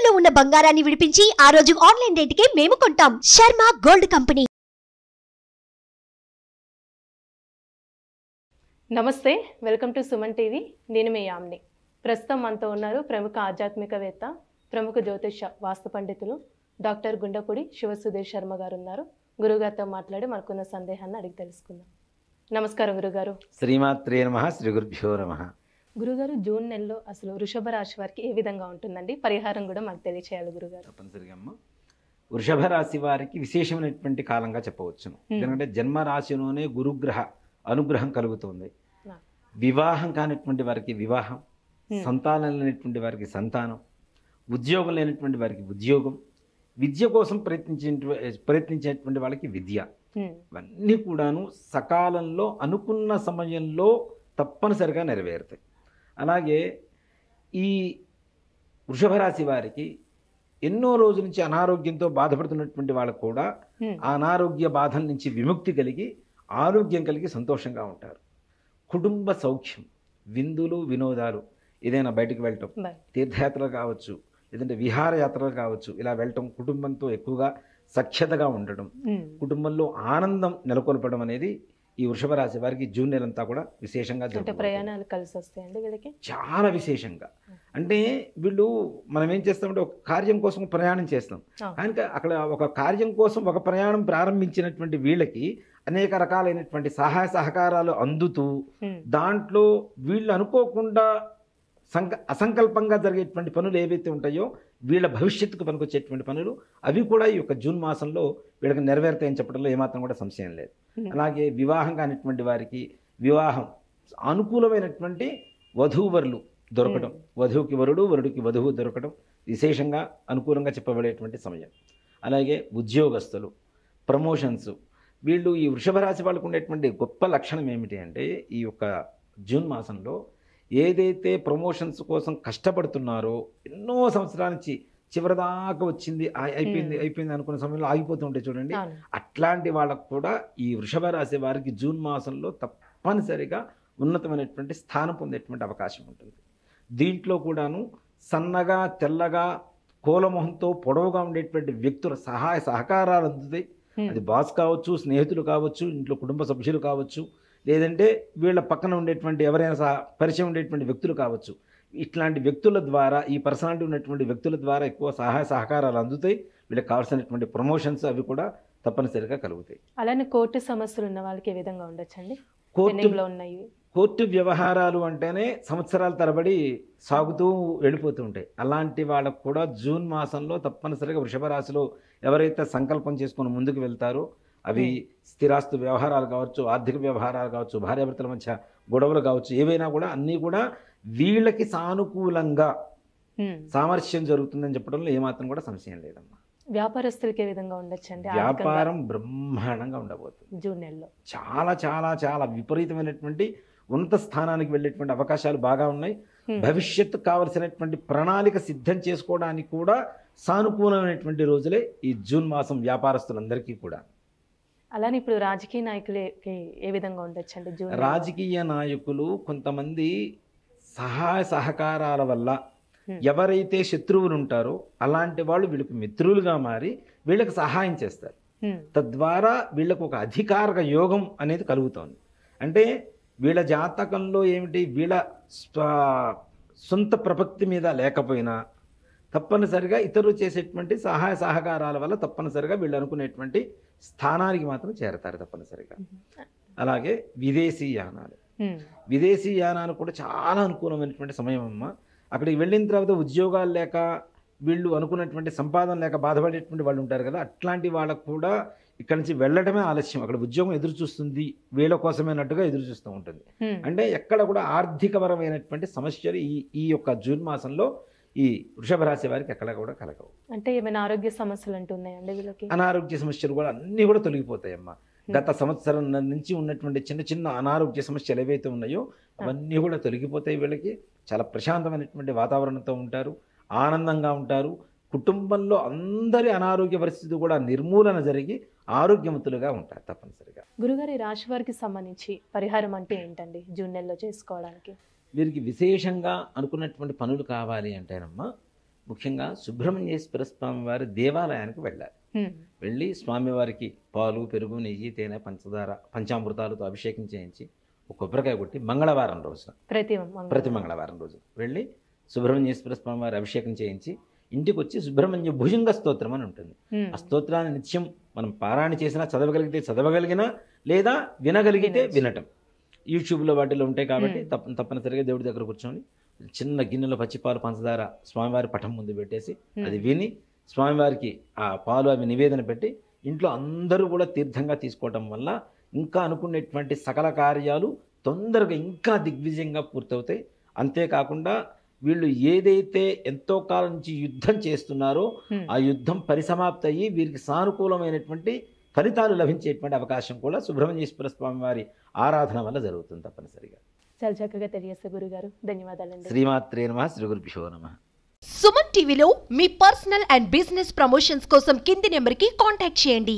తాకట్టులో ఉన్న బంగారాన్ని విడిపించి ఆ రోజు ఆన్లైన్ రేటుకే మేము కొంటాం. Sharma gold company. నమస్తే, వెల్కమ్ టు సుమన్ టీవీ. నేను మీ యామ్ని. ప్రస్తుతం మనతో ఉన్నారు ప్రముఖ ఆధ్యాత్మికవేత్త, ప్రముఖ జ్యోతిష వాస్తు పండితులు డాక్టర్ గుండపూడి శివసుధీర్ శర్మ గారు ఉన్నారు. గురుగారితో మాట్లాడి మనకున్న సందేహాన్ని అడిగి తెలుసుకుందాం. నమస్కారం గురుగారు. శ్రీమాత్రే నమః. శ్రీ గురుభ్యో నమః. గురుగారు, జూన్ నెలలో అసలు వృషభ రాశి వారికి ఏ విధంగా ఉంటుందండి? పరిహారం కూడా మాకు తెలియచేయాలి గురుగారు. తప్పనిసరిగా అమ్మ, వృషభ రాశి వారికి విశేషమైనటువంటి కాలంగా చెప్పవచ్చును. ఎందుకంటే జన్మరాశిలోనే గురుగ్రహ అనుగ్రహం కలుగుతుంది. వివాహం కానిటువంటి వారికి వివాహం, సంతానం లేనటువంటి వారికి సంతానం, ఉద్యోగం లేనటువంటి వారికి ఉద్యోగం, విద్య కోసం ప్రయత్నించేటువంటి వాళ్ళకి విద్య, ఇవన్నీ కూడాను సకాలంలో అనుకున్న సమయంలో తప్పనిసరిగా నెరవేరుతాయి. అలాగే ఈ వృషభ రాశి వారికి ఎన్నో రోజుల నుంచి అనారోగ్యంతో బాధపడుతున్నటువంటి వాళ్ళకు కూడా ఆ అనారోగ్య బాధల నుంచి విముక్తి కలిగి ఆరోగ్యం కలిగి సంతోషంగా ఉంటారు. కుటుంబ సౌఖ్యం, విందులు వినోదాలు, ఏదైనా బయటకు వెళ్ళటం, తీర్థయాత్రలు కావచ్చు, లేదంటే విహారయాత్రలు కావచ్చు, ఇలా వెళ్ళటం, కుటుంబంతో ఎక్కువగా సఖ్యతగా ఉండడం, కుటుంబంలో ఆనందం నెలకొల్పడం అనేది ఈ వృషభ రాశి వారికి జూన్ నెలంతా కూడా విశేషంగా ప్రయాణాలు కలిసి వస్తాయండి వీళ్ళకి. చాలా విశేషంగా. అంటే వీళ్ళు మనం ఏం చేస్తామంటే ఒక కార్యం కోసం ప్రయాణం చేస్తాం, కానీ అక్కడ ఒక కార్యం కోసం ఒక ప్రయాణం ప్రారంభించినటువంటి వీళ్ళకి అనేక రకాలైనటువంటి సహాయ సహకారాలు అందుతూ దాంట్లో వీళ్ళు అనుకోకుండా అసంకల్పంగా జరిగేటువంటి పనులు ఏవైతే ఉంటాయో వీళ్ళ భవిష్యత్తుకు పనికొచ్చేటువంటి పనులు అవి కూడా ఈ యొక్క జూన్ మాసంలో వీళ్ళకి నెరవేరుతాయని చెప్పడంలో ఏమాత్రం కూడా సంశయం లేదు. అలాగే వివాహం కానిటువంటి వారికి వివాహం, అనుకూలమైనటువంటి వధూవరులు దొరకడం, వధువుకి వరుడు, వరుడికి వధువు దొరకడం విశేషంగా అనుకూలంగా చెప్పబడేటువంటి సమయం. అలాగే ఉద్యోగస్తులు, ప్రమోషన్స్, వీళ్ళు ఈ వృషభ రాశి వాళ్ళకు ఉండేటువంటి గొప్ప లక్షణం ఏమిటి అంటే ఈ యొక్క జూన్ మాసంలో ఏదైతే ప్రమోషన్స్ కోసం కష్టపడుతున్నారో ఎన్నో సంవత్సరాల నుంచి చివరిదాకా వచ్చింది అయిపోయింది అనుకున్న సమయంలో ఆగిపోతుంటే చూడండి, అట్లాంటి వాళ్ళకు కూడా ఈ వృషభ రాశి వారికి జూన్ మాసంలో తప్పనిసరిగా ఉన్నతమైనటువంటి స్థానం పొందేటువంటి అవకాశం ఉంటుంది. దీంట్లో కూడాను సన్నగా తెల్లగా కోలమొహంతో పొడవుగా ఉండేటువంటి వ్యక్తుల సహాయ సహకారాలు అందుతాయి. అది బాస్ కావచ్చు, స్నేహితులు కావచ్చు, ఇంట్లో కుటుంబ సభ్యులు కావచ్చు, లేదంటే వీళ్ళ పక్కన ఉండేటువంటి ఎవరైనా పరిచయం ఉండేటువంటి వ్యక్తులు కావచ్చు. ఇట్లాంటి వ్యక్తుల ద్వారా, ఈ పర్సనాలిటీ ఉన్నటువంటి వ్యక్తుల ద్వారా ఎక్కువ సహాయ సహకారాలు అందుతాయి. వీళ్ళకి కావాల్సినటువంటి ప్రమోషన్స్ అవి కూడా తప్పనిసరిగా కలుగుతాయి. అలానే కోర్టు సమస్యలు ఉన్న వాళ్ళకి ఏ విధంగా ఉండొచ్చండి? కోర్టు వ్యవహారాలు అంటేనే సంవత్సరాల తరబడి సాగుతూ వెళ్ళిపోతూ ఉంటాయి. అలాంటి వాళ్ళకు కూడా జూన్ మాసంలో తప్పనిసరిగా వృషభ రాశిలో ఎవరైతే సంకల్పం చేసుకుని ముందుకు వెళ్తారో అవి స్థిరాస్తు వ్యవహారాలు కావచ్చు, ఆర్థిక వ్యవహారాలు కావచ్చు, భార్యాభర్తల మధ్య గొడవలు కావచ్చు, ఏవైనా కూడా అన్నీ కూడా వీళ్ళకి సానుకూలంగా సామరస్యం జరుగుతుందని చెప్పడంలో ఏమాత్రం కూడా సంశయం లేదమ్మా. వ్యాపారస్తులకి ఏ విధంగా ఉండొచ్చండి? వ్యాపారం బ్రహ్మాండంగా ఉండబోతుంది జూన్ నెలలో. చాలా చాలా చాలా విపరీతమైనటువంటి ఉన్నత స్థానానికి వెళ్ళేటువంటి అవకాశాలు బాగా ఉన్నాయి. భవిష్యత్తు కావలసినటువంటి ప్రణాళిక సిద్ధం చేసుకోవడానికి కూడా సానుకూలమైనటువంటి రోజులే ఈ జూన్ మాసం వ్యాపారస్తులందరికీ కూడా. అలానే ఇప్పుడు రాజకీయ నాయకులకి ఏ విధంగా ఉండొచ్చండి జూన్? రాజకీయ నాయకులు కొంతమంది సహాయ సహకారాల వల్ల ఎవరైతే శత్రువులు ఉంటారో అలాంటి వాళ్ళు వీళ్ళకి మిత్రులుగా మారి వీళ్ళకి సహాయం చేస్తారు. తద్వారా వీళ్ళకు ఒక అధికార యోగం అనేది కలుగుతోంది. అంటే వీళ్ళ జాతకంలో ఏమిటి, వీళ్ళ సొంత ప్రపత్తి మీద లేకపోయినా తప్పనిసరిగా ఇతరులు చేసేటువంటి సహాయ సహకారాల వల్ల తప్పనిసరిగా వీళ్ళు అనుకునేటువంటి స్థానానికి మాత్రం చేరతారు తప్పనిసరిగా. అలాగే విదేశీ యానాలు కూడా చాలా అనుకూలమైనటువంటి సమయం అమ్మ. అక్కడికి వెళ్ళిన తర్వాత ఉద్యోగాలు లేక వీళ్ళు అనుకున్నటువంటి సంపాదన లేక బాధపడేటువంటి వాళ్ళు ఉంటారు కదా, అట్లాంటి వాళ్ళకు కూడా ఇక్కడ నుంచి వెళ్ళడమే ఆలస్యం. అక్కడ ఉద్యోగం ఎదురు చూస్తుంది, వీళ్ళ కోసమైనట్టుగా ఎదురు చూస్తూ ఉంటుంది. అంటే ఎక్కడ కూడా ఆర్థికపరమైనటువంటి సమస్యలు ఈ యొక్క జూన్ మాసంలో ఈ వృషభ రాశి వారికి ఎక్కడ కూడా కలగవు. అంటే ఏమైనా ఆరోగ్య సమస్యలు అంటున్నాయండి వీళ్ళకి? అనారోగ్య సమస్యలు కూడా అన్నీ కూడా తొలగిపోతాయమ్మా. గత సంవత్సరం నుంచి ఉన్నటువంటి చిన్న చిన్న అనారోగ్య సమస్యలు ఏవైతే ఉన్నాయో అవన్నీ కూడా తొలగిపోతాయి. వీళ్ళకి చాలా ప్రశాంతమైనటువంటి వాతావరణంతో ఉంటారు, ఆనందంగా ఉంటారు. కుటుంబంలో అందరి అనారోగ్య పరిస్థితి కూడా నిర్మూలన జరిగి ఆరోగ్యవంతులుగా ఉంటారు తప్పనిసరిగా. గురుగారి రాశి వారికి సంబంధించి పరిహారం అంటే ఏంటండి జూన్ నెలలో చేసుకోవడానికి? వీరికి విశేషంగా అనుకున్నటువంటి పనులు కావాలి అంటేనమ్మా, ముఖ్యంగా సుబ్రహ్మణ్యేశ్వర స్వామి వారి దేవాలయానికి వెళ్ళాలి. వెళ్ళి స్వామివారికి పాలు, పెరుగు, నెయ్యి, తేనె, పంచదార, పంచామృతాలతో అభిషేకం చేయించి ఒక కొబ్బరికాయ కొట్టి మంగళవారం రోజున ప్రతి మంగళవారం రోజు వెళ్ళి సుబ్రహ్మణ్యేశ్వర స్వామి వారి అభిషేకం చేయించి ఇంటికి వచ్చి సుబ్రహ్మణ్య భుజంగ స్తోత్రం అని ఉంటుంది. ఆ స్తోత్రాన్ని నిత్యం మనం పారాయణ చేసినా, చదవగలిగితే చదవగలిగినా, లేదా వినగలిగితే వినటం. యూట్యూబ్లో వాటిలో ఉంటాయి కాబట్టి తప్పనిసరిగా దేవుడి దగ్గర కూర్చొని చిన్న గిన్నెలో పచ్చిపాలు, పంచదార స్వామివారి పటం ముందు పెట్టేసి అది విని స్వామివారికి ఆ పాలు అవి నివేదన పెట్టి ఇంట్లో అందరూ కూడా తీర్థంగా తీసుకోవటం వల్ల ఇంకా అనుకునేటువంటి సకల కార్యాలు తొందరగా ఇంకా దిగ్విజయంగా పూర్తవుతాయి. అంతేకాకుండా వీళ్ళు ఏదైతే ఎంతో కాలం నుంచి యుద్ధం చేస్తున్నారో ఆ యుద్ధం పరిసమాప్తి అయ్యి వీరికి సానుకూలమైనటువంటి ఫలితాలు లభించేటువంటి అవకాశం కూడా సుబ్రహ్మణ్యేశ్వర స్వామి వారి ఆరాధన వల్ల జరుగుతుంది తప్పనిసరిగా. చాలా చక్కగా తెలియజేస్తారు గురుగారు, ధన్యవాదాలండి. శ్రీమాత్రే నమః, శ్రీ గురుభ్యో నమః. సుమన్ టీవీలో మీ పర్సనల్ అండ్ బిజినెస్ ప్రమోషన్స్ కోసం కింది నెంబర్కి కాంటాక్ట్ చేయండి.